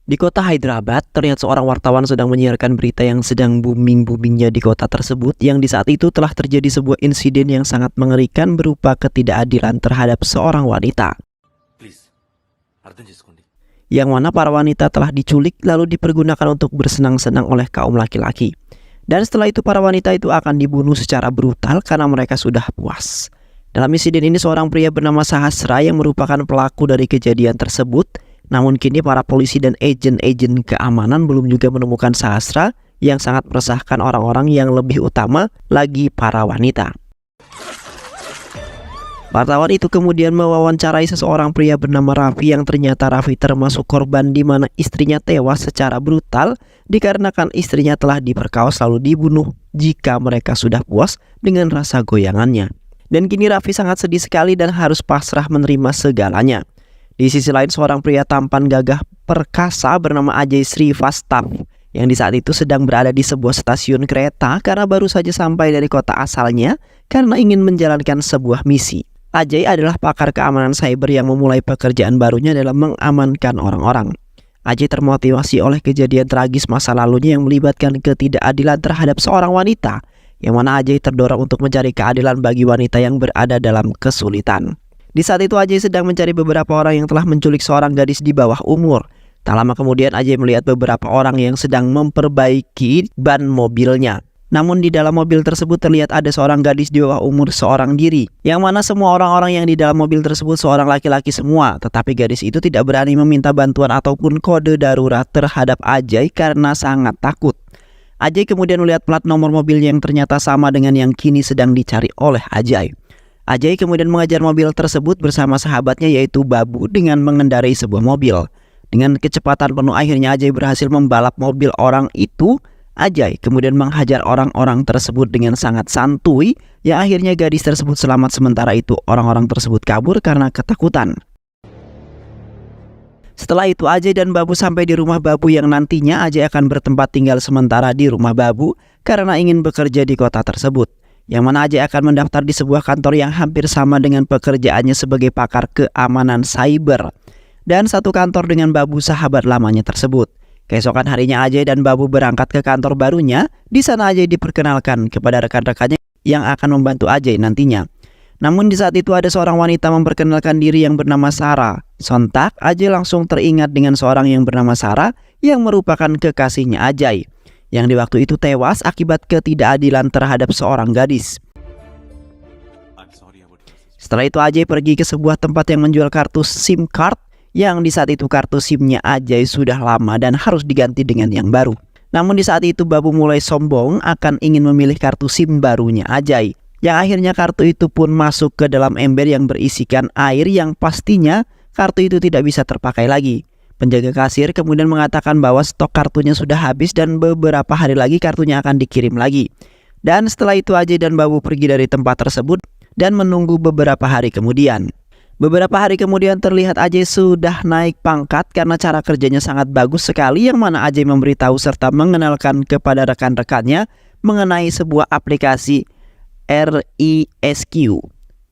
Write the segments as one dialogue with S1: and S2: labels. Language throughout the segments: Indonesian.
S1: Di kota Hyderabad, terlihat seorang wartawan sedang menyiarkan berita yang sedang booming-boomingnya di kota tersebut, yang di saat itu telah terjadi sebuah insiden yang sangat mengerikan berupa ketidakadilan terhadap seorang wanita.
S2: Please, అర్థం చేసుకోండి.
S1: Yang mana para wanita telah diculik lalu dipergunakan untuk bersenang-senang oleh kaum laki-laki. Dan setelah itu para wanita itu akan dibunuh secara brutal karena mereka sudah puas. Dalam insiden ini seorang pria bernama Sahasra yang merupakan pelaku dari kejadian tersebut. Namun kini para polisi dan agen-agen keamanan belum juga menemukan Sahasra, yang sangat meresahkan orang-orang yang lebih utama lagi para wanita. Wartawan itu kemudian mewawancarai seseorang pria bernama Raffi yang ternyata Raffi termasuk korban di mana istrinya tewas secara brutal dikarenakan istrinya telah diperkaos lalu dibunuh jika mereka sudah puas dengan rasa goyangannya. Dan kini Raffi sangat sedih sekali dan harus pasrah menerima segalanya. Di sisi lain seorang pria tampan gagah perkasa bernama Ajay Srivastava yang di saat itu sedang berada di sebuah stasiun kereta karena baru saja sampai dari kota asalnya karena ingin menjalankan sebuah misi. Ajay adalah pakar keamanan cyber yang memulai pekerjaan barunya dalam mengamankan orang-orang. Ajay termotivasi oleh kejadian tragis masa lalunya yang melibatkan ketidakadilan terhadap seorang wanita, yang mana Ajay terdorong untuk mencari keadilan bagi wanita yang berada dalam kesulitan. Di saat itu Ajay sedang mencari beberapa orang yang telah menculik seorang gadis di bawah umur. Tak lama kemudian Ajay melihat beberapa orang yang sedang memperbaiki ban mobilnya. Namun di dalam mobil tersebut terlihat ada seorang gadis di bawah umur seorang diri, yang mana semua orang-orang yang di dalam mobil tersebut seorang laki-laki semua. Tetapi gadis itu tidak berani meminta bantuan ataupun kode darurat terhadap Ajay karena sangat takut. Ajay kemudian melihat plat nomor mobilnya yang ternyata sama dengan yang kini sedang dicari oleh Ajay. Ajay kemudian mengejar mobil tersebut bersama sahabatnya yaitu Babu dengan mengendarai sebuah mobil. Dengan kecepatan penuh akhirnya Ajay berhasil membalap mobil orang itu. Ajay kemudian menghajar orang-orang tersebut dengan sangat santuy, yang akhirnya gadis tersebut selamat. Sementara itu orang-orang tersebut kabur karena ketakutan. Setelah itu Ajay dan Babu sampai di rumah Babu yang nantinya Ajay akan bertempat tinggal sementara di rumah Babu karena ingin bekerja di kota tersebut. Yang mana Ajay akan mendaftar di sebuah kantor yang hampir sama dengan pekerjaannya sebagai pakar keamanan cyber. Dan satu kantor dengan Babu sahabat lamanya tersebut. Keesokan harinya Ajay dan Babu berangkat ke kantor barunya. Di sana Ajay diperkenalkan kepada rekan-rekannya yang akan membantu Ajay nantinya. Namun di saat itu ada seorang wanita memperkenalkan diri yang bernama Sarah. Sontak Ajay langsung teringat dengan seorang yang bernama Sarah yang merupakan kekasihnya Ajay, yang di waktu itu tewas akibat ketidakadilan terhadap seorang gadis. Setelah itu Ajay pergi ke sebuah tempat yang menjual kartu SIM card, yang di saat itu kartu SIM-nya Ajay sudah lama dan harus diganti dengan yang baru. Namun di saat itu Babu mulai sombong akan ingin memilih kartu SIM barunya Ajay, yang akhirnya kartu itu pun masuk ke dalam ember yang berisikan air yang pastinya kartu itu tidak bisa terpakai lagi. Penjaga kasir kemudian mengatakan bahwa stok kartunya sudah habis dan beberapa hari lagi kartunya akan dikirim lagi. Dan setelah itu Ajay dan Babu pergi dari tempat tersebut dan menunggu beberapa hari kemudian. Beberapa hari kemudian terlihat Ajay sudah naik pangkat karena cara kerjanya sangat bagus sekali, yang mana Ajay memberitahu serta mengenalkan kepada rekan-rekannya mengenai sebuah aplikasi RESQ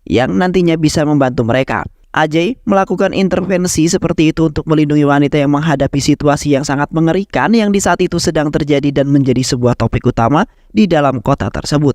S1: yang nantinya bisa membantu mereka. Ajay melakukan intervensi seperti itu untuk melindungi wanita yang menghadapi situasi yang sangat mengerikan yang di saat itu sedang terjadi dan menjadi sebuah topik utama di dalam kota tersebut.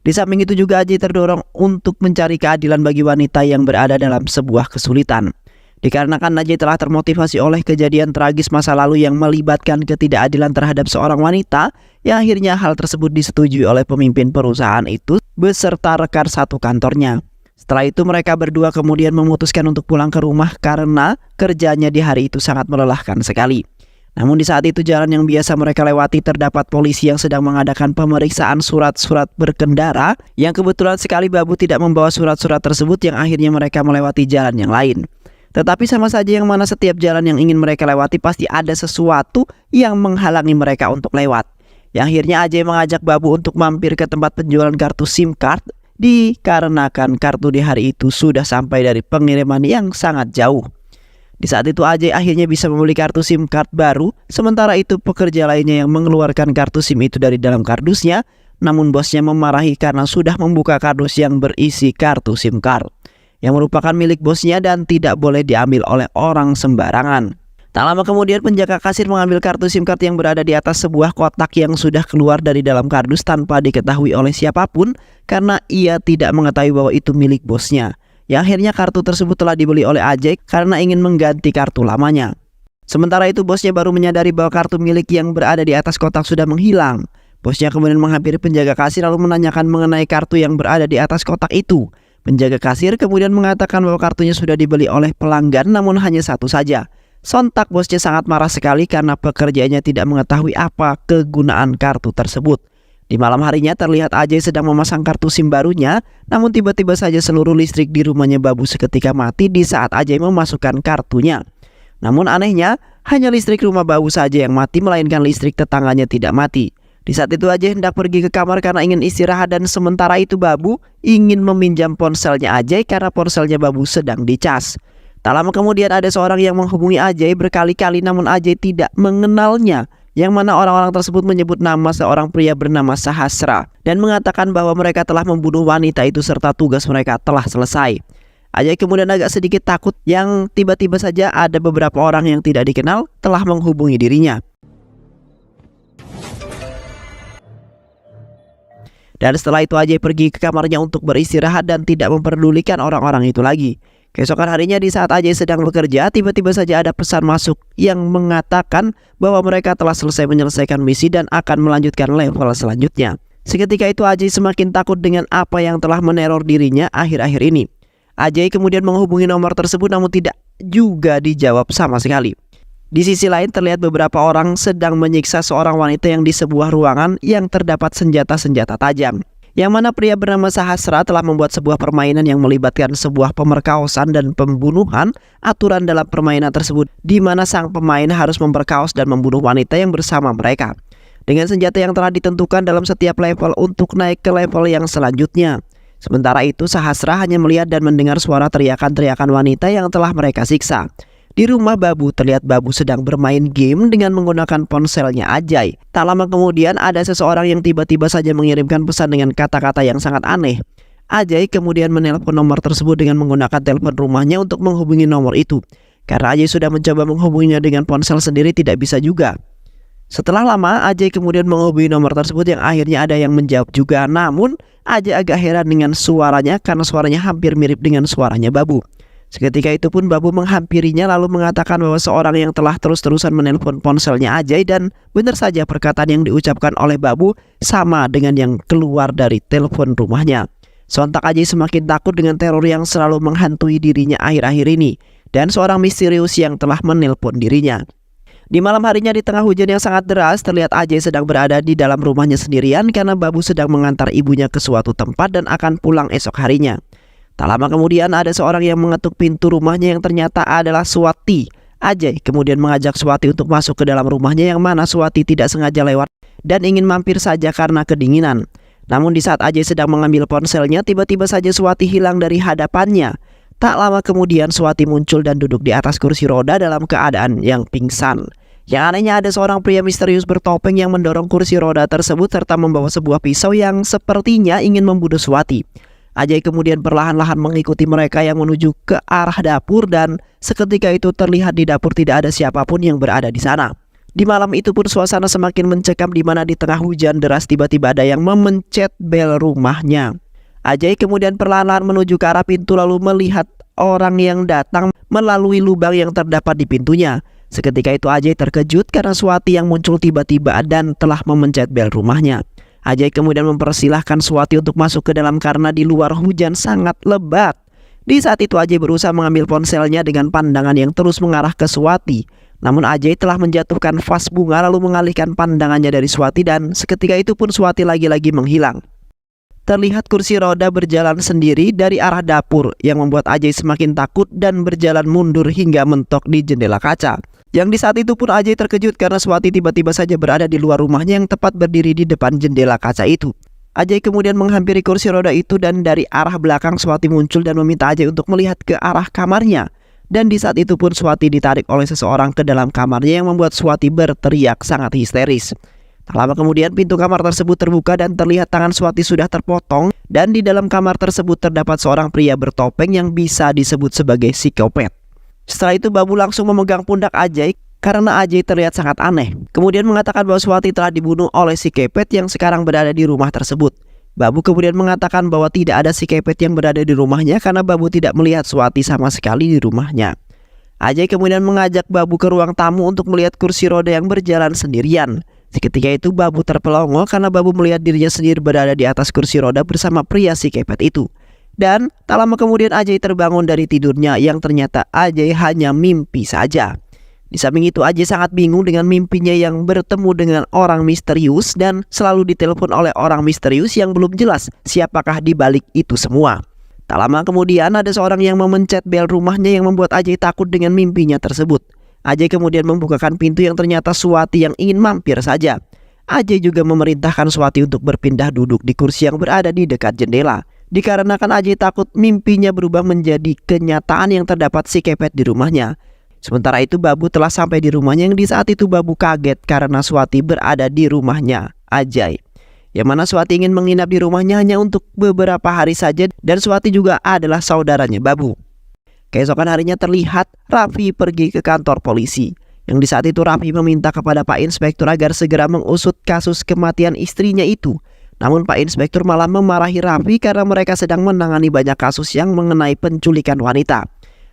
S1: Di samping itu juga Ajay terdorong untuk mencari keadilan bagi wanita yang berada dalam sebuah kesulitan. Dikarenakan Ajay telah termotivasi oleh kejadian tragis masa lalu yang melibatkan ketidakadilan terhadap seorang wanita, yang akhirnya hal tersebut disetujui oleh pemimpin perusahaan itu beserta rekan satu kantornya. Setelah itu mereka berdua kemudian memutuskan untuk pulang ke rumah karena kerjanya di hari itu sangat melelahkan sekali. Namun di saat itu jalan yang biasa mereka lewati terdapat polisi yang sedang mengadakan pemeriksaan surat-surat berkendara, yang kebetulan sekali Babu tidak membawa surat-surat tersebut, yang akhirnya mereka melewati jalan yang lain. Tetapi sama saja yang mana setiap jalan yang ingin mereka lewati pasti ada sesuatu yang menghalangi mereka untuk lewat. Yang akhirnya Ajay mengajak Babu untuk mampir ke tempat penjualan kartu SIM card, dikarenakan kartu di hari itu sudah sampai dari pengiriman yang sangat jauh. Di saat itu Ajay akhirnya bisa membeli kartu SIM card baru, sementara itu pekerja lainnya yang mengeluarkan kartu SIM itu dari dalam kardusnya, namun bosnya memarahi karena sudah membuka kardus yang berisi kartu SIM card yang merupakan milik bosnya dan tidak boleh diambil oleh orang sembarangan. Tak lama kemudian penjaga kasir mengambil kartu SIM card yang berada di atas sebuah kotak yang sudah keluar dari dalam kardus tanpa diketahui oleh siapapun karena ia tidak mengetahui bahwa itu milik bosnya. Yang akhirnya kartu tersebut telah dibeli oleh Ajay karena ingin mengganti kartu lamanya. Sementara itu bosnya baru menyadari bahwa kartu milik yang berada di atas kotak sudah menghilang. Bosnya kemudian menghampiri penjaga kasir lalu menanyakan mengenai kartu yang berada di atas kotak itu. Penjaga kasir kemudian mengatakan bahwa kartunya sudah dibeli oleh pelanggan namun hanya satu saja. Sontak bosnya sangat marah sekali karena pekerjaannya tidak mengetahui apa kegunaan kartu tersebut. Di malam harinya terlihat Ajay sedang memasang kartu SIM barunya, namun tiba-tiba saja seluruh listrik di rumahnya Babu seketika mati di saat Ajay memasukkan kartunya. Namun anehnya, hanya listrik rumah Babu saja yang mati, melainkan listrik tetangganya tidak mati. Di saat itu Ajay hendak pergi ke kamar karena ingin istirahat dan sementara itu Babu ingin meminjam ponselnya Ajay karena ponselnya Babu sedang dicas. Tak lama kemudian ada seorang yang menghubungi Ajay berkali-kali namun Ajay tidak mengenalnya, yang mana orang-orang tersebut menyebut nama seorang pria bernama Sahasra dan mengatakan bahwa mereka telah membunuh wanita itu serta tugas mereka telah selesai. Ajay kemudian agak sedikit takut yang tiba-tiba saja ada beberapa orang yang tidak dikenal telah menghubungi dirinya. Dan setelah itu Ajay pergi ke kamarnya untuk beristirahat dan tidak memperdulikan orang-orang itu lagi. Keesokan harinya di saat Ajay sedang bekerja, tiba-tiba saja ada pesan masuk yang mengatakan bahwa mereka telah selesai menyelesaikan misi dan akan melanjutkan level selanjutnya. Seketika itu Ajay semakin takut dengan apa yang telah meneror dirinya akhir-akhir ini. Ajay kemudian menghubungi nomor tersebut namun tidak juga dijawab sama sekali. Di sisi lain terlihat beberapa orang sedang menyiksa seorang wanita yang di sebuah ruangan yang terdapat senjata-senjata tajam. Yang mana pria bernama Sahasra telah membuat sebuah permainan yang melibatkan sebuah pemerkosaan dan pembunuhan. Aturan dalam permainan tersebut di mana sang pemain harus memperkaos dan membunuh wanita yang bersama mereka dengan senjata yang telah ditentukan dalam setiap level untuk naik ke level yang selanjutnya. Sementara itu Sahasra hanya melihat dan mendengar suara teriakan-teriakan wanita yang telah mereka siksa. Di rumah Babu terlihat Babu sedang bermain game dengan menggunakan ponselnya Ajay. Tak lama kemudian ada seseorang yang tiba-tiba saja mengirimkan pesan dengan kata-kata yang sangat aneh. Ajay kemudian menelpon nomor tersebut dengan menggunakan telepon rumahnya untuk menghubungi nomor itu. Karena Ajay sudah mencoba menghubunginya dengan ponsel sendiri tidak bisa juga. Setelah lama Ajay kemudian menghubungi nomor tersebut yang akhirnya ada yang menjawab juga. Namun Ajay agak heran dengan suaranya karena suaranya hampir mirip dengan suaranya Babu. Seketika itu pun Babu menghampirinya lalu mengatakan bahwa seorang yang telah terus-terusan menelpon ponselnya Ajay dan benar saja perkataan yang diucapkan oleh Babu sama dengan yang keluar dari telepon rumahnya. Sontak Ajay semakin takut dengan teror yang selalu menghantui dirinya akhir-akhir ini dan seorang misterius yang telah menelpon dirinya. Di malam harinya di tengah hujan yang sangat deras terlihat Ajay sedang berada di dalam rumahnya sendirian karena Babu sedang mengantar ibunya ke suatu tempat dan akan pulang esok harinya. Tak lama kemudian ada seorang yang mengetuk pintu rumahnya yang ternyata adalah Swati. Ajay kemudian mengajak Swati untuk masuk ke dalam rumahnya yang mana Swati tidak sengaja lewat dan ingin mampir saja karena kedinginan. Namun di saat Ajay sedang mengambil ponselnya tiba-tiba saja Swati hilang dari hadapannya. Tak lama kemudian Swati muncul dan duduk di atas kursi roda dalam keadaan yang pingsan. Yang anehnya ada seorang pria misterius bertopeng yang mendorong kursi roda tersebut serta membawa sebuah pisau yang sepertinya ingin membunuh Swati. Ajay kemudian perlahan-lahan mengikuti mereka yang menuju ke arah dapur dan seketika itu terlihat di dapur tidak ada siapapun yang berada di sana. Di malam itu pun suasana semakin mencekam di mana di tengah hujan deras tiba-tiba ada yang memencet bel rumahnya. Ajay kemudian perlahan-lahan menuju ke arah pintu lalu melihat orang yang datang melalui lubang yang terdapat di pintunya. Seketika itu Ajay terkejut karena Swati yang muncul tiba-tiba dan telah memencet bel rumahnya. Ajay kemudian mempersilahkan Swati untuk masuk ke dalam karena di luar hujan sangat lebat. Di saat itu Ajay berusaha mengambil ponselnya dengan pandangan yang terus mengarah ke Swati. Namun Ajay telah menjatuhkan vas bunga lalu mengalihkan pandangannya dari Swati dan seketika itu pun Swati lagi-lagi menghilang. Terlihat kursi roda berjalan sendiri dari arah dapur yang membuat Ajay semakin takut dan berjalan mundur hingga mentok di jendela kaca. Yang di saat itu pun Ajay terkejut karena Swati tiba-tiba saja berada di luar rumahnya yang tepat berdiri di depan jendela kaca itu. Ajay kemudian menghampiri kursi roda itu dan dari arah belakang Swati muncul dan meminta Ajay untuk melihat ke arah kamarnya. Dan di saat itu pun Swati ditarik oleh seseorang ke dalam kamarnya yang membuat Swati berteriak sangat histeris. Tak lama kemudian pintu kamar tersebut terbuka dan terlihat tangan Swati sudah terpotong dan di dalam kamar tersebut terdapat seorang pria bertopeng yang bisa disebut sebagai psikopat. Setelah itu Babu langsung memegang pundak Ajay karena Ajay terlihat sangat aneh. Kemudian mengatakan bahwa Swati telah dibunuh oleh si Kepet yang sekarang berada di rumah tersebut. Babu kemudian mengatakan bahwa tidak ada si Kepet yang berada di rumahnya karena Babu tidak melihat Swati sama sekali di rumahnya. Ajay kemudian mengajak Babu ke ruang tamu untuk melihat kursi roda yang berjalan sendirian. Seketika itu Babu terpelongo karena Babu melihat dirinya sendiri berada di atas kursi roda bersama pria si Kepet itu. Dan tak lama kemudian Ajay terbangun dari tidurnya yang ternyata Ajay hanya mimpi saja. Di samping itu Ajay sangat bingung dengan mimpinya yang bertemu dengan orang misterius dan selalu ditelepon oleh orang misterius yang belum jelas siapakah di balik itu semua. Tak lama kemudian ada seorang yang memencet bel rumahnya yang membuat Ajay takut dengan mimpinya tersebut. Ajay kemudian membukakan pintu yang ternyata Swati yang ingin mampir saja. Ajay juga memerintahkan Swati untuk berpindah duduk di kursi yang berada di dekat jendela. Dikarenakan Ajay takut mimpinya berubah menjadi kenyataan yang terdapat si Kepet di rumahnya. Sementara itu Babu telah sampai di rumahnya yang di saat itu Babu kaget karena Swati berada di rumahnya Ajay. Yang mana Swati ingin menginap di rumahnya hanya untuk beberapa hari saja dan Swati juga adalah saudaranya Babu. Keesokan harinya terlihat Raffi pergi ke kantor polisi. Yang di saat itu Raffi meminta kepada Pak Inspektur agar segera mengusut kasus kematian istrinya itu. Namun Pak Inspektur malah memarahi Raffi karena mereka sedang menangani banyak kasus yang mengenai penculikan wanita.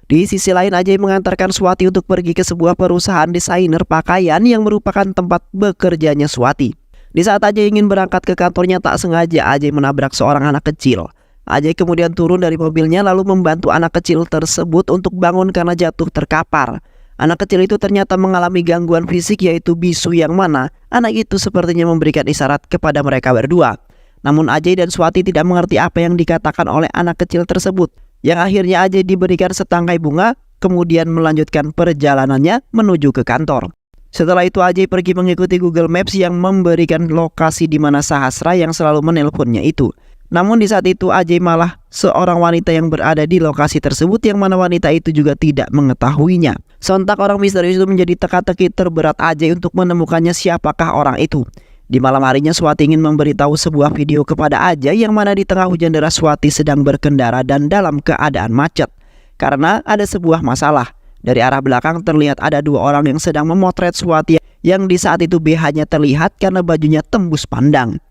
S1: Di sisi lain Ajay mengantarkan Swati untuk pergi ke sebuah perusahaan desainer pakaian yang merupakan tempat bekerjanya Swati. Di saat Ajay ingin berangkat ke kantornya tak sengaja Ajay menabrak seorang anak kecil. Ajay kemudian turun dari mobilnya lalu membantu anak kecil tersebut untuk bangun karena jatuh terkapar. Anak kecil itu ternyata mengalami gangguan fisik yaitu bisu yang mana anak itu sepertinya memberikan isyarat kepada mereka berdua. Namun Ajay dan Swati tidak mengerti apa yang dikatakan oleh anak kecil tersebut. Yang akhirnya Ajay diberikan setangkai bunga, kemudian melanjutkan perjalanannya menuju ke kantor. Setelah itu Ajay pergi mengikuti Google Maps yang memberikan lokasi di mana Sahasra yang selalu menelponnya itu. Namun di saat itu Ajay malah seorang wanita yang berada di lokasi tersebut yang mana wanita itu juga tidak mengetahuinya. Sontak orang misterius itu menjadi teka-teki terberat Ajay untuk menemukannya siapakah orang itu. Di malam harinya Swati ingin memberitahu sebuah video kepada Ajay yang mana di tengah hujan deras Swati sedang berkendara dan dalam keadaan macet. Karena ada sebuah masalah. Dari arah belakang terlihat ada dua orang yang sedang memotret Swati yang di saat itu BH-nya terlihat karena bajunya tembus pandang.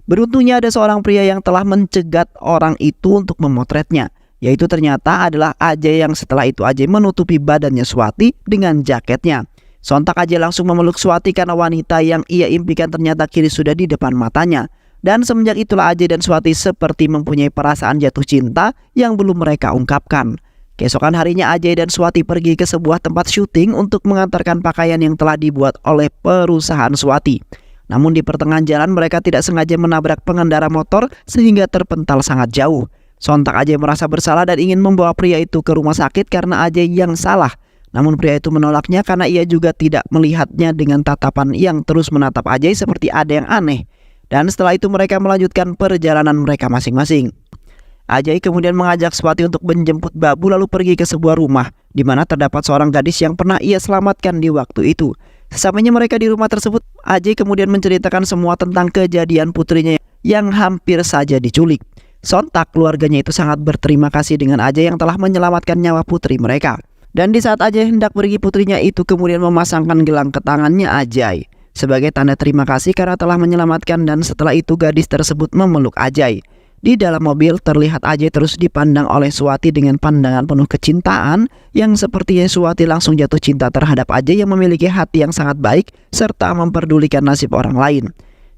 S1: Beruntungnya ada seorang pria yang telah mencegat orang itu untuk memotretnya. Yaitu ternyata adalah Ajay yang setelah itu Ajay menutupi badannya Swati dengan jaketnya. Sontak Ajay langsung memeluk Swati karena wanita yang ia impikan ternyata kini sudah di depan matanya. Dan semenjak itulah Ajay dan Swati seperti mempunyai perasaan jatuh cinta yang belum mereka ungkapkan. Keesokan harinya Ajay dan Swati pergi ke sebuah tempat syuting untuk mengantarkan pakaian yang telah dibuat oleh perusahaan Swati. Namun di pertengahan jalan mereka tidak sengaja menabrak pengendara motor sehingga terpental sangat jauh. Sontak Ajay merasa bersalah dan ingin membawa pria itu ke rumah sakit karena Ajay yang salah. Namun pria itu menolaknya karena ia juga tidak melihatnya dengan tatapan yang terus menatap Ajay seperti ada yang aneh. Dan setelah itu mereka melanjutkan perjalanan mereka masing-masing. Ajay kemudian mengajak Swati untuk menjemput Babu lalu pergi ke sebuah rumah di mana terdapat seorang gadis yang pernah ia selamatkan di waktu itu. Sesampainya mereka di rumah tersebut, Ajay kemudian menceritakan semua tentang kejadian putrinya yang hampir saja diculik. Sontak keluarganya itu sangat berterima kasih dengan Ajay yang telah menyelamatkan nyawa putri mereka. Dan di saat Ajay hendak pergi putrinya itu kemudian memasangkan gelang ke tangannya Ajay sebagai tanda terima kasih karena telah menyelamatkan dan setelah itu gadis tersebut memeluk Ajay. Di dalam mobil terlihat Ajay terus dipandang oleh Swati dengan pandangan penuh kecintaan yang sepertinya Swati langsung jatuh cinta terhadap Ajay yang memiliki hati yang sangat baik serta memperdulikan nasib orang lain.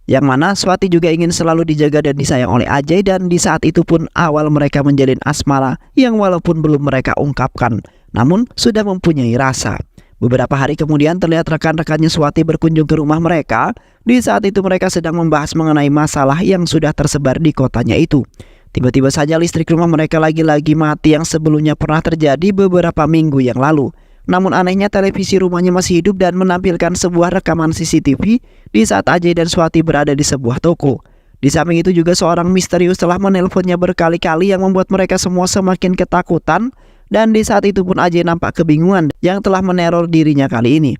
S1: Yang mana Swati juga ingin selalu dijaga dan disayang oleh Ajay dan di saat itu pun awal mereka menjalin asmara yang walaupun belum mereka ungkapkan. Namun sudah mempunyai rasa. Beberapa hari kemudian terlihat rekan-rekannya Swati berkunjung ke rumah mereka. Di saat itu mereka sedang membahas mengenai masalah yang sudah tersebar di kotanya itu. Tiba-tiba saja listrik rumah mereka lagi-lagi mati yang sebelumnya pernah terjadi beberapa minggu yang lalu. Namun anehnya televisi rumahnya masih hidup dan menampilkan sebuah rekaman CCTV di saat Ajay dan Swati berada di sebuah toko. Di samping itu juga seorang misterius telah menelponnya berkali-kali yang membuat mereka semua semakin ketakutan. Dan di saat itu pun Ajay nampak kebingungan yang telah meneror dirinya kali ini.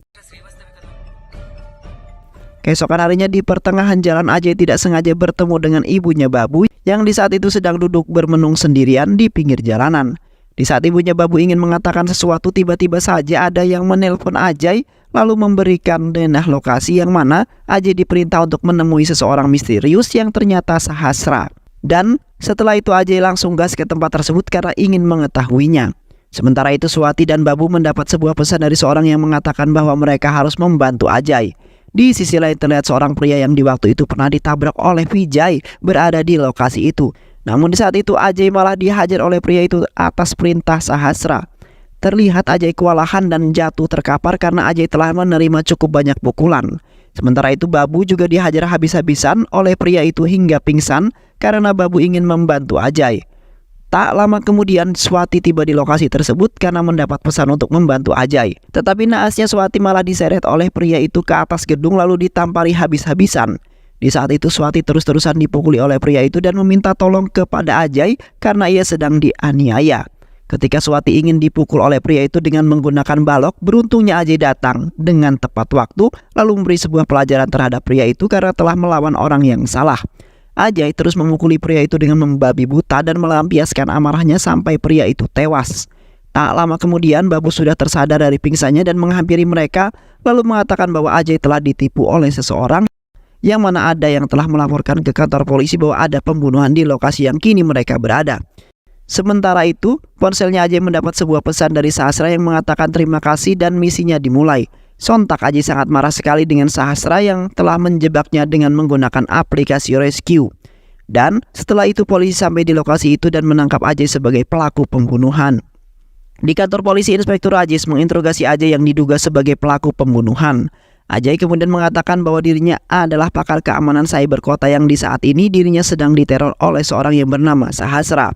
S1: Keesokan harinya di pertengahan jalan Ajay tidak sengaja bertemu dengan ibunya Babu yang di saat itu sedang duduk bermenung sendirian di pinggir jalanan. Di saat ibunya Babu ingin mengatakan sesuatu, tiba-tiba saja ada yang menelpon Ajay lalu memberikan denah lokasi yang mana Ajay diperintah untuk menemui seseorang misterius yang ternyata Sahasra. Dan setelah itu Ajay langsung gas ke tempat tersebut karena ingin mengetahuinya. Sementara itu Swati dan Babu mendapat sebuah pesan dari seorang yang mengatakan bahwa mereka harus membantu Ajay. Di sisi lain terlihat seorang pria yang di waktu itu pernah ditabrak oleh Vijay berada di lokasi itu. Namun di saat itu Ajay malah dihajar oleh pria itu atas perintah Sahasra. Terlihat Ajay kewalahan dan jatuh terkapar karena Ajay telah menerima cukup banyak pukulan. Sementara itu Babu juga dihajar habis-habisan oleh pria itu hingga pingsan karena Babu ingin membantu Ajay. Tak lama kemudian Swati tiba di lokasi tersebut karena mendapat pesan untuk membantu Ajay. Tetapi naasnya Swati malah diseret oleh pria itu ke atas gedung lalu ditampari habis-habisan. Di saat itu Swati terus-terusan dipukuli oleh pria itu dan meminta tolong kepada Ajay karena ia sedang dianiaya. Ketika Swati ingin dipukul oleh pria itu dengan menggunakan balok, beruntungnya Ajay datang dengan tepat waktu lalu memberi sebuah pelajaran terhadap pria itu karena telah melawan orang yang salah. Ajay terus memukuli pria itu dengan membabi buta dan melampiaskan amarahnya sampai pria itu tewas. Tak lama kemudian Babu sudah tersadar dari pingsannya dan menghampiri mereka lalu mengatakan bahwa Ajay telah ditipu oleh seseorang yang mana ada yang telah melaporkan ke kantor polisi bahwa ada pembunuhan di lokasi yang kini mereka berada. Sementara itu, ponselnya Ajay mendapat sebuah pesan dari Sahasra yang mengatakan terima kasih dan misinya dimulai. Sontak Ajay sangat marah sekali dengan Sahasra yang telah menjebaknya dengan menggunakan aplikasi rescue. Dan setelah itu polisi sampai di lokasi itu dan menangkap Ajay sebagai pelaku pembunuhan. Di kantor polisi, Inspektur Ajay menginterogasi Ajay yang diduga sebagai pelaku pembunuhan. Ajay kemudian mengatakan bahwa dirinya adalah pakar keamanan cyber kota yang di saat ini dirinya sedang diteror oleh seorang yang bernama Sahasra.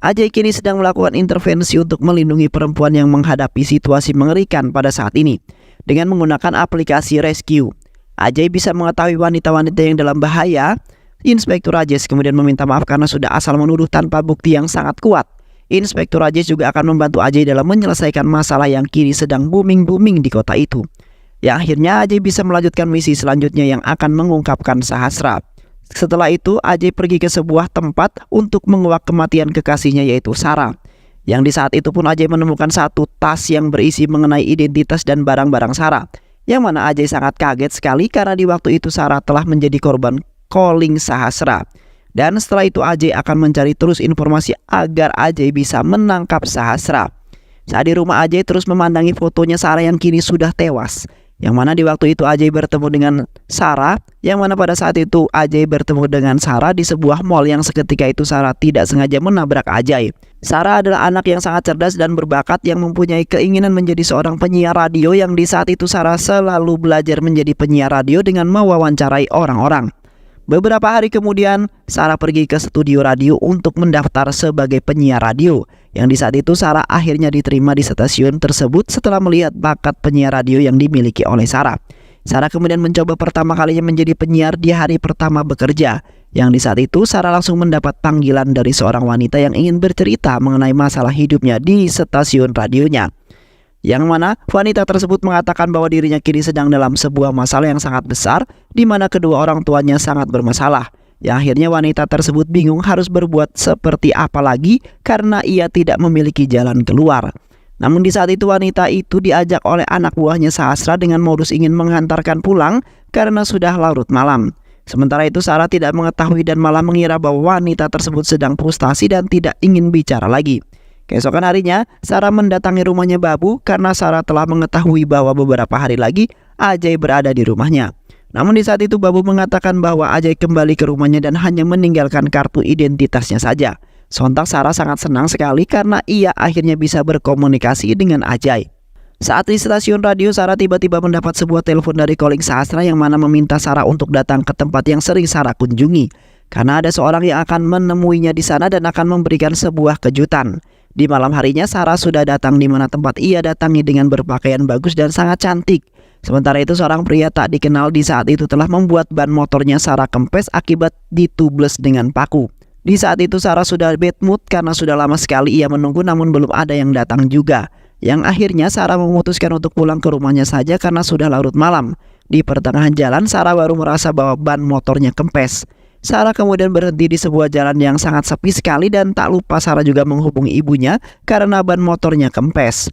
S1: Ajay kini sedang melakukan intervensi untuk melindungi perempuan yang menghadapi situasi mengerikan pada saat ini. Dengan menggunakan aplikasi rescue, Ajay bisa mengetahui wanita-wanita yang dalam bahaya. Inspektur Ajay kemudian meminta maaf karena sudah asal menuduh tanpa bukti yang sangat kuat. Inspektur Ajay juga akan membantu Ajay dalam menyelesaikan masalah yang kini sedang booming-booming di kota itu. Yang akhirnya Ajay bisa melanjutkan misi selanjutnya yang akan mengungkapkan Sahasra. Setelah itu Ajay pergi ke sebuah tempat untuk menguak kematian kekasihnya yaitu Sarah. Yang di saat itu pun Ajay menemukan satu tas yang berisi mengenai identitas dan barang-barang Sarah. Yang mana Ajay sangat kaget sekali karena di waktu itu Sarah telah menjadi korban calling Sahasra. Dan setelah itu Ajay akan mencari terus informasi agar Ajay bisa menangkap Sahasra. Saat di rumah Ajay terus memandangi fotonya Sarah yang kini sudah tewas. Yang mana di waktu itu Ajay bertemu dengan Sarah. Yang mana pada saat itu Ajay bertemu dengan Sarah di sebuah mall yang seketika itu Sarah tidak sengaja menabrak Ajay. Sarah adalah anak yang sangat cerdas dan berbakat yang mempunyai keinginan menjadi seorang penyiar radio yang di saat itu Sarah selalu belajar menjadi penyiar radio dengan mewawancarai orang-orang. Beberapa hari kemudian, Sarah pergi ke studio radio untuk mendaftar sebagai penyiar radio. Yang di saat itu Sarah akhirnya diterima di stasiun tersebut setelah melihat bakat penyiar radio yang dimiliki oleh Sarah. Sarah kemudian mencoba pertama kalinya menjadi penyiar di hari pertama bekerja. Yang di saat itu Sarah langsung mendapat panggilan dari seorang wanita yang ingin bercerita mengenai masalah hidupnya di stasiun radionya. Yang mana wanita tersebut mengatakan bahwa dirinya kini sedang dalam sebuah masalah yang sangat besar di mana kedua orang tuanya sangat bermasalah. Yang akhirnya wanita tersebut bingung harus berbuat seperti apa lagi karena ia tidak memiliki jalan keluar. Namun di saat itu wanita itu diajak oleh anak buahnya Sahasra dengan modus ingin menghantarkan pulang karena sudah larut malam. Sementara itu Sarah tidak mengetahui dan malah mengira bahwa wanita tersebut sedang frustasi dan tidak ingin bicara lagi. Keesokan harinya, Sarah mendatangi rumahnya Babu karena Sarah telah mengetahui bahwa beberapa hari lagi Ajay berada di rumahnya. Namun di saat itu Babu mengatakan bahwa Ajay kembali ke rumahnya dan hanya meninggalkan kartu identitasnya saja. Sontak Sarah sangat senang sekali karena ia akhirnya bisa berkomunikasi dengan Ajay. Saat di stasiun radio, Sarah tiba-tiba mendapat sebuah telepon dari calling Sahasra yang mana meminta Sarah untuk datang ke tempat yang sering Sarah kunjungi. Karena ada seorang yang akan menemuinya di sana dan akan memberikan sebuah kejutan. Di malam harinya Sarah sudah datang di mana tempat ia datangi dengan berpakaian bagus dan sangat cantik. Sementara itu seorang pria tak dikenal di saat itu telah membuat ban motornya Sarah kempes akibat ditubles dengan paku. Di saat itu Sarah sudah bad mood karena sudah lama sekali ia menunggu namun belum ada yang datang juga. Yang akhirnya Sarah memutuskan untuk pulang ke rumahnya saja karena sudah larut malam. Di pertengahan jalan Sarah baru merasa bahwa ban motornya kempes. Sarah kemudian berhenti di sebuah jalan yang sangat sepi sekali dan tak lupa Sarah juga menghubungi ibunya karena ban motornya kempes.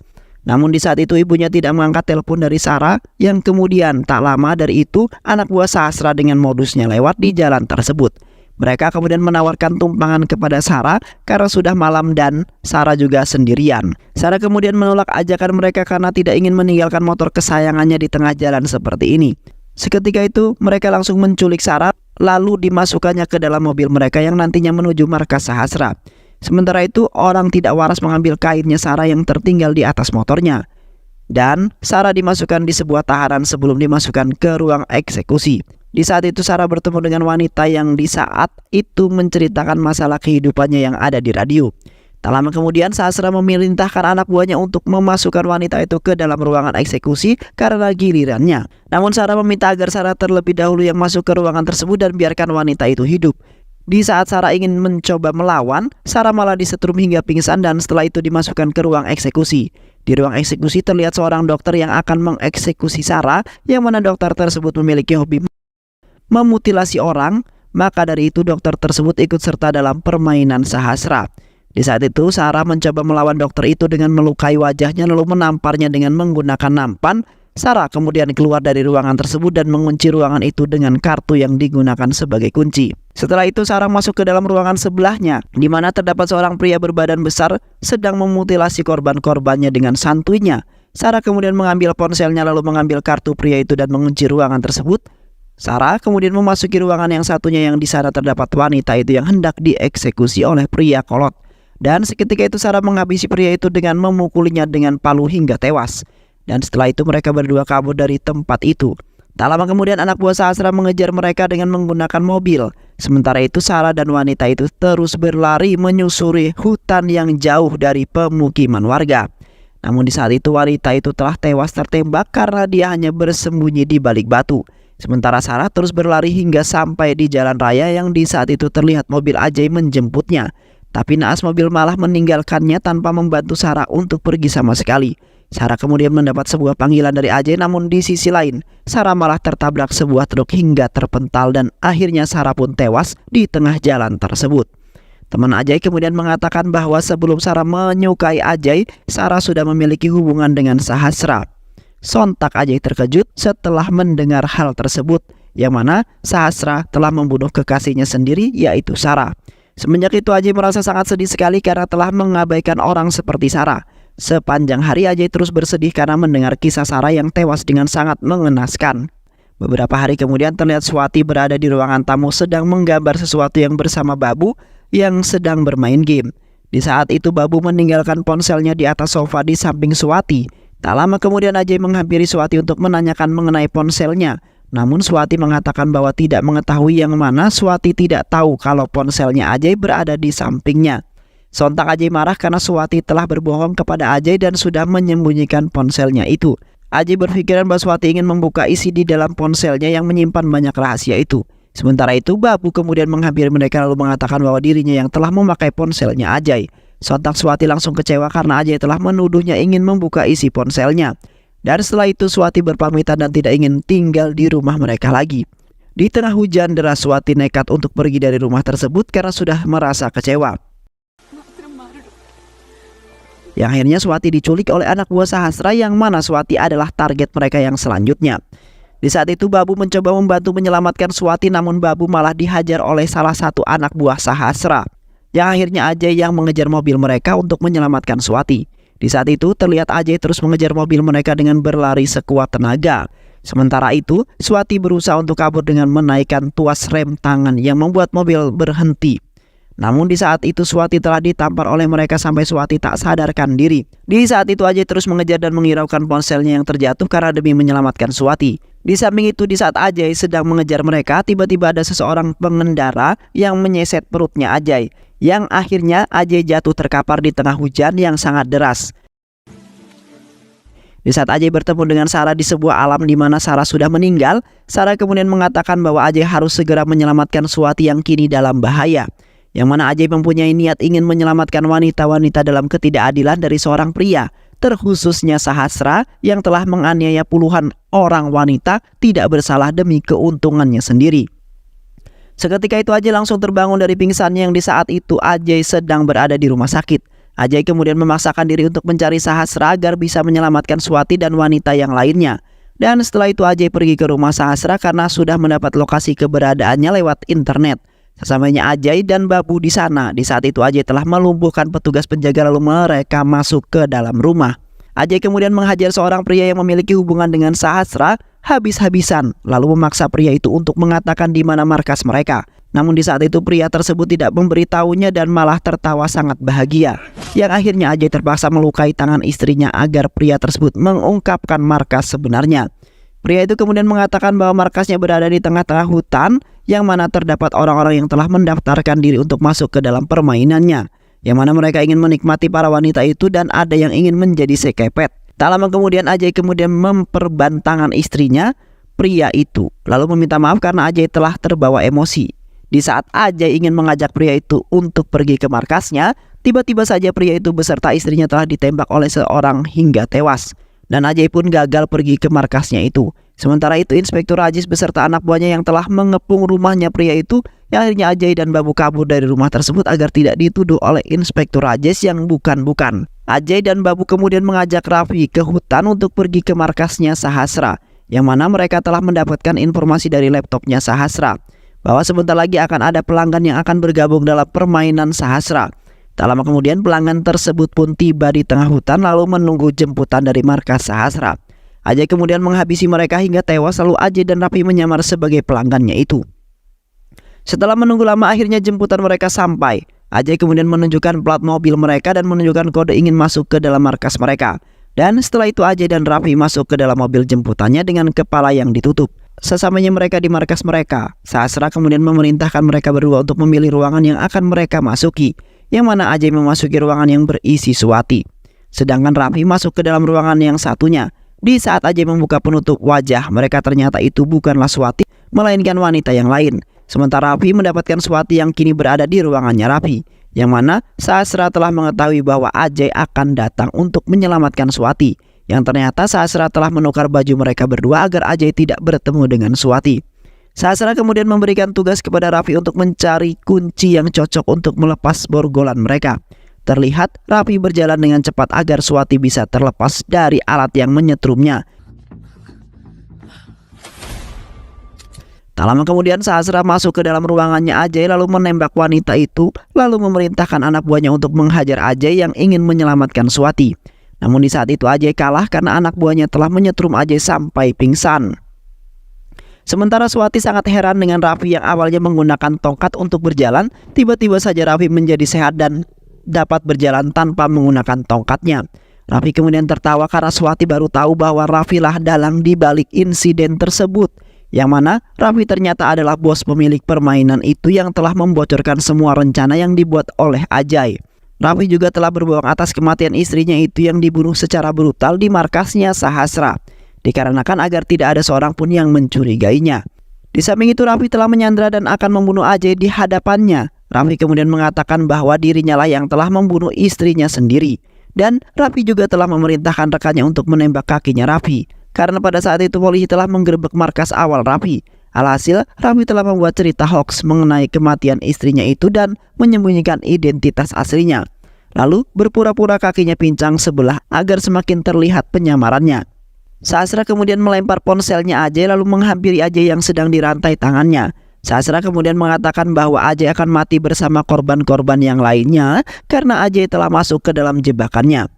S1: Namun di saat itu ibunya tidak mengangkat telepon dari Sarah, yang kemudian tak lama dari itu anak buah Sahasra dengan modusnya lewat di jalan tersebut. Mereka kemudian menawarkan tumpangan kepada Sarah karena sudah malam dan Sarah juga sendirian. Sarah kemudian menolak ajakan mereka karena tidak ingin meninggalkan motor kesayangannya di tengah jalan seperti ini. Seketika itu mereka langsung menculik Sarah lalu dimasukkannya ke dalam mobil mereka yang nantinya menuju markas Sahasra. Sementara itu orang tidak waras mengambil kainnya Sarah yang tertinggal di atas motornya. Dan Sarah dimasukkan di sebuah tahanan sebelum dimasukkan ke ruang eksekusi. Di saat itu Sarah bertemu dengan wanita yang di saat itu menceritakan masalah kehidupannya yang ada di radio. Tak lama kemudian Sahasra memerintahkan anak buahnya untuk memasukkan wanita itu ke dalam ruangan eksekusi karena gilirannya. Namun Sarah meminta agar Sarah terlebih dahulu yang masuk ke ruangan tersebut dan biarkan wanita itu hidup. Di saat Sarah ingin mencoba melawan, Sarah malah disetrum hingga pingsan dan setelah itu dimasukkan ke ruang eksekusi. Di ruang eksekusi terlihat seorang dokter yang akan mengeksekusi Sarah, yang mana dokter tersebut memiliki hobi memutilasi orang. Maka dari itu dokter tersebut ikut serta dalam permainan Sahasra. Di saat itu Sarah mencoba melawan dokter itu dengan melukai wajahnya lalu menamparnya dengan menggunakan nampan. Sarah kemudian keluar dari ruangan tersebut dan mengunci ruangan itu dengan kartu yang digunakan sebagai kunci. Setelah itu Sarah masuk ke dalam ruangan sebelahnya, di mana terdapat seorang pria berbadan besar sedang memutilasi korban-korbannya dengan santuinya. Sarah kemudian mengambil ponselnya lalu mengambil kartu pria itu dan mengunci ruangan tersebut. Sarah kemudian memasuki ruangan yang satunya yang di sana terdapat wanita itu yang hendak dieksekusi oleh pria kolot. Dan seketika itu Sarah menghabisi pria itu dengan memukulinya dengan palu hingga tewas. Dan setelah itu mereka berdua kabur dari tempat itu. Tak lama kemudian anak buah Sahasra mengejar mereka dengan menggunakan mobil. Sementara itu Sarah dan wanita itu terus berlari menyusuri hutan yang jauh dari pemukiman warga. Namun di saat itu wanita itu telah tewas tertembak karena dia hanya bersembunyi di balik batu. Sementara Sarah terus berlari hingga sampai di jalan raya yang di saat itu terlihat mobil Ajay menjemputnya. Tapi naas mobil malah meninggalkannya tanpa membantu Sarah untuk pergi sama sekali. Sarah kemudian mendapat sebuah panggilan dari Ajay, namun di sisi lain Sarah malah tertabrak sebuah truk hingga terpental dan akhirnya Sarah pun tewas di tengah jalan tersebut. Teman Ajay kemudian mengatakan bahwa sebelum Sarah menyukai Ajay, Sarah sudah memiliki hubungan dengan Sahasra. Sontak Ajay terkejut setelah mendengar hal tersebut, yang mana Sahasra telah membunuh kekasihnya sendiri yaitu Sarah. Semenjak itu Ajay merasa sangat sedih sekali karena telah mengabaikan orang seperti Sarah. Sepanjang hari Ajay terus bersedih karena mendengar kisah Sarah yang tewas dengan sangat mengenaskan. Beberapa hari kemudian terlihat Swati berada di ruangan tamu sedang menggambar sesuatu yang bersama Babu yang sedang bermain game. Di saat itu Babu meninggalkan ponselnya di atas sofa di samping Swati. Tak lama kemudian Ajay menghampiri Swati untuk menanyakan mengenai ponselnya. Namun Swati mengatakan bahwa tidak mengetahui, yang mana Swati tidak tahu kalau ponselnya Ajay berada di sampingnya. Sontak Ajay marah karena Swati telah berbohong kepada Ajay dan sudah menyembunyikan ponselnya itu. Ajay berpikiran bahwa Swati ingin membuka isi di dalam ponselnya yang menyimpan banyak rahasia itu. Sementara itu Babu kemudian menghampiri mereka lalu mengatakan bahwa dirinya yang telah memakai ponselnya Ajay. Sontak Swati langsung kecewa karena Ajay telah menuduhnya ingin membuka isi ponselnya. Dan setelah itu Swati berpamitan dan tidak ingin tinggal di rumah mereka lagi. Di tengah hujan deras Swati nekat untuk pergi dari rumah tersebut karena sudah merasa kecewa. Yang akhirnya Swati diculik oleh anak buah Sahasra, yang mana Swati adalah target mereka yang selanjutnya. Di saat itu Babu mencoba membantu menyelamatkan Swati, namun Babu malah dihajar oleh salah satu anak buah Sahasra. Yang akhirnya Ajay yang mengejar mobil mereka untuk menyelamatkan Swati. Di saat itu terlihat Ajay terus mengejar mobil mereka dengan berlari sekuat tenaga. Sementara itu Swati berusaha untuk kabur dengan menaikkan tuas rem tangan yang membuat mobil berhenti. Namun di saat itu Swati telah ditampar oleh mereka sampai Swati tak sadarkan diri. Di saat itu Ajay terus mengejar dan menghiraukan ponselnya yang terjatuh karena demi menyelamatkan Swati. Di samping itu di saat Ajay sedang mengejar mereka, tiba-tiba ada seseorang pengendara yang menyeset perutnya Ajay, yang akhirnya Ajay jatuh terkapar di tengah hujan yang sangat deras. Di saat Ajay bertemu dengan Sarah di sebuah alam di mana Sarah sudah meninggal, Sarah kemudian mengatakan bahwa Ajay harus segera menyelamatkan Swati yang kini dalam bahaya. Yang mana Ajay mempunyai niat ingin menyelamatkan wanita-wanita dalam ketidakadilan dari seorang pria, terkhususnya Sahasra yang telah menganiaya puluhan orang wanita tidak bersalah demi keuntungannya sendiri. Seketika itu Ajay langsung terbangun dari pingsannya yang di saat itu Ajay sedang berada di rumah sakit. Ajay kemudian memaksakan diri untuk mencari Sahasra agar bisa menyelamatkan Swati dan wanita yang lainnya. Dan setelah itu Ajay pergi ke rumah Sahasra karena sudah mendapat lokasi keberadaannya lewat internet. Sesamanya Ajay dan Babu di sana, di saat itu Ajay telah melumpuhkan petugas penjaga lalu mereka masuk ke dalam rumah. Ajay kemudian menghajar seorang pria yang memiliki hubungan dengan Sahasra habis-habisan, lalu memaksa pria itu untuk mengatakan di mana markas mereka. Namun di saat itu pria tersebut tidak memberitahunya dan malah tertawa sangat bahagia. Yang akhirnya Ajay terpaksa melukai tangan istrinya agar pria tersebut mengungkapkan markas sebenarnya. Pria itu kemudian mengatakan bahwa markasnya berada di tengah-tengah hutan yang mana terdapat orang-orang yang telah mendaftarkan diri untuk masuk ke dalam permainannya. Yang mana mereka ingin menikmati para wanita itu dan ada yang ingin menjadi sekepet. Tak lama kemudian Ajay kemudian memperban tangan istrinya, pria itu, lalu meminta maaf karena Ajay telah terbawa emosi. Di saat Ajay ingin mengajak pria itu untuk pergi ke markasnya, tiba-tiba saja pria itu beserta istrinya telah ditembak oleh seorang hingga tewas. Dan Ajay pun gagal pergi ke markasnya itu. Sementara itu Inspektur Ajis beserta anak buahnya yang telah mengepung rumahnya pria itu, yang akhirnya Ajay dan Babu kabur dari rumah tersebut agar tidak dituduh oleh Inspektur Ajis yang bukan-bukan. Ajay dan Babu kemudian mengajak Raffi ke hutan untuk pergi ke markasnya Sahasra, yang mana mereka telah mendapatkan informasi dari laptopnya Sahasra bahwa sebentar lagi akan ada pelanggan yang akan bergabung dalam permainan Sahasra. Tak lama kemudian pelanggan tersebut pun tiba di tengah hutan lalu menunggu jemputan dari markas Sahasra. Ajay kemudian menghabisi mereka hingga tewas, lalu Ajay dan Raffi menyamar sebagai pelanggannya itu. Setelah menunggu lama akhirnya jemputan mereka sampai. Ajay kemudian menunjukkan plat mobil mereka dan menunjukkan kode ingin masuk ke dalam markas mereka. Dan setelah itu Ajay dan Raffi masuk ke dalam mobil jemputannya dengan kepala yang ditutup. Sesamanya mereka di markas mereka, Sahasra kemudian memerintahkan mereka berdua untuk memilih ruangan yang akan mereka masuki, yang mana Ajay memasuki ruangan yang berisi Swati. Sedangkan Raffi masuk ke dalam ruangan yang satunya. Di saat Ajay membuka penutup wajah, mereka ternyata itu bukanlah Swati, melainkan wanita yang lain. Sementara Raffi mendapatkan Swati yang kini berada di ruangannya Raffi, yang mana Sahasra telah mengetahui bahwa Ajay akan datang untuk menyelamatkan Swati. Yang ternyata Sahasra telah menukar baju mereka berdua agar Ajay tidak bertemu dengan Swati. Sahasra kemudian memberikan tugas kepada Raffi untuk mencari kunci yang cocok untuk melepas borgolan mereka. Terlihat Raffi berjalan dengan cepat agar Swati bisa terlepas dari alat yang menyetrumnya. Tak lama kemudian Sahasra masuk ke dalam ruangannya Ajay lalu menembak wanita itu, lalu memerintahkan anak buahnya untuk menghajar Ajay yang ingin menyelamatkan Swati. Namun di saat itu Ajay kalah karena anak buahnya telah menyetrum Ajay sampai pingsan. Sementara Swati sangat heran dengan Raffi yang awalnya menggunakan tongkat untuk berjalan, tiba-tiba saja Raffi menjadi sehat dan dapat berjalan tanpa menggunakan tongkatnya. Raffi kemudian tertawa karena Swati baru tahu bahwa Raffi lah dalang di balik insiden tersebut. Yang mana Raffi ternyata adalah bos pemilik permainan itu yang telah membocorkan semua rencana yang dibuat oleh Ajay. Raffi juga telah berbohong atas kematian istrinya itu yang dibunuh secara brutal di markasnya Sahasra, dikarenakan agar tidak ada seorang pun yang mencurigainya. Di samping itu Raffi telah menyandra dan akan membunuh Ajay di hadapannya. Raffi kemudian mengatakan bahwa dirinya lah yang telah membunuh istrinya sendiri. Dan Raffi juga telah memerintahkan rekannya untuk menembak kakinya Raffi, karena pada saat itu polisi telah menggerebek markas awal Raffi. Alhasil, Raffi telah membuat cerita hoax mengenai kematian istrinya itu dan menyembunyikan identitas aslinya. Lalu berpura-pura kakinya pincang sebelah agar semakin terlihat penyamarannya. Sahasra kemudian melempar ponselnya Ajay lalu menghampiri Ajay yang sedang dirantai tangannya. Sahasra kemudian mengatakan bahwa Ajay akan mati bersama korban-korban yang lainnya karena Ajay telah masuk ke dalam jebakannya.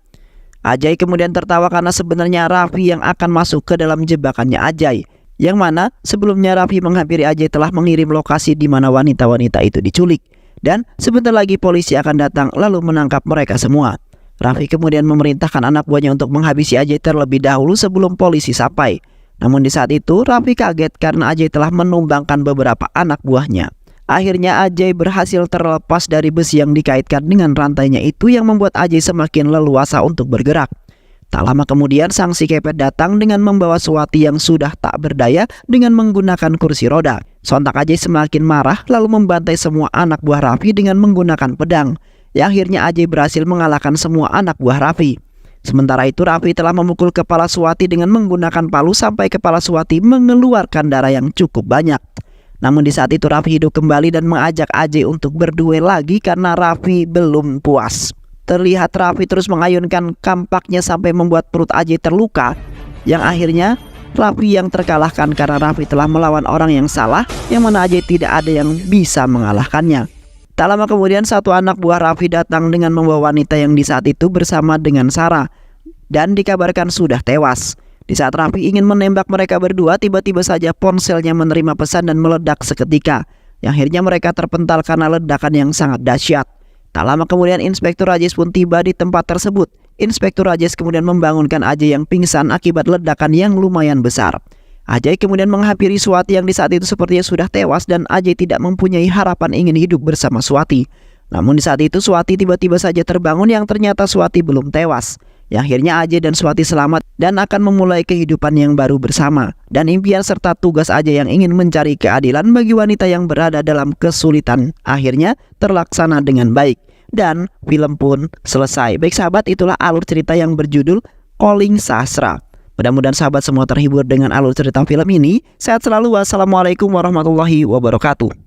S1: Ajay kemudian tertawa karena sebenarnya Raffi yang akan masuk ke dalam jebakannya Ajay. Yang mana sebelumnya Raffi menghampiri Ajay telah mengirim lokasi di mana wanita-wanita itu diculik. Dan sebentar lagi polisi akan datang lalu menangkap mereka semua. Raffi kemudian memerintahkan anak buahnya untuk menghabisi Ajay terlebih dahulu sebelum polisi sampai. Namun di saat itu Raffi kaget karena Ajay telah menumbangkan beberapa anak buahnya. Akhirnya Ajay berhasil terlepas dari besi yang dikaitkan dengan rantainya itu yang membuat Ajay semakin leluasa untuk bergerak. Tak lama kemudian sang si kepet datang dengan membawa Swati yang sudah tak berdaya dengan menggunakan kursi roda. Sontak Ajay semakin marah lalu membantai semua anak buah Raffi dengan menggunakan pedang. Yang akhirnya Ajay berhasil mengalahkan semua anak buah Raffi. Sementara itu Raffi telah memukul kepala Swati dengan menggunakan palu sampai kepala Swati mengeluarkan darah yang cukup banyak. Namun di saat itu Raffi hidup kembali dan mengajak AJ untuk berduel lagi karena Raffi belum puas. Terlihat Raffi terus mengayunkan kampaknya sampai membuat perut AJ terluka, yang akhirnya Raffi yang terkalahkan karena Raffi telah melawan orang yang salah, yang mana AJ tidak ada yang bisa mengalahkannya. Tak lama kemudian satu anak buah Raffi datang dengan membawa wanita yang di saat itu bersama dengan Sarah dan dikabarkan sudah tewas. Di saat Raffi ingin menembak mereka berdua, tiba-tiba saja ponselnya menerima pesan dan meledak seketika. Yang akhirnya mereka terpental karena ledakan yang sangat dahsyat. Tak lama kemudian Inspektur Rajes pun tiba di tempat tersebut. Inspektur Rajes kemudian membangunkan AJ yang pingsan akibat ledakan yang lumayan besar. AJ kemudian menghampiri Swati yang di saat itu sepertinya sudah tewas dan AJ tidak mempunyai harapan ingin hidup bersama Swati. Namun di saat itu Swati tiba-tiba saja terbangun yang ternyata Swati belum tewas. Yang akhirnya AJ dan Swati selamat dan akan memulai kehidupan yang baru bersama. Dan impian serta tugas AJ yang ingin mencari keadilan bagi wanita yang berada dalam kesulitan akhirnya terlaksana dengan baik. Dan film pun selesai. Baik sahabat, itulah alur cerita yang berjudul Calling Sastra. Mudah-mudahan sahabat semua terhibur dengan alur cerita film ini. Sehat selalu. Wassalamualaikum warahmatullahi wabarakatuh.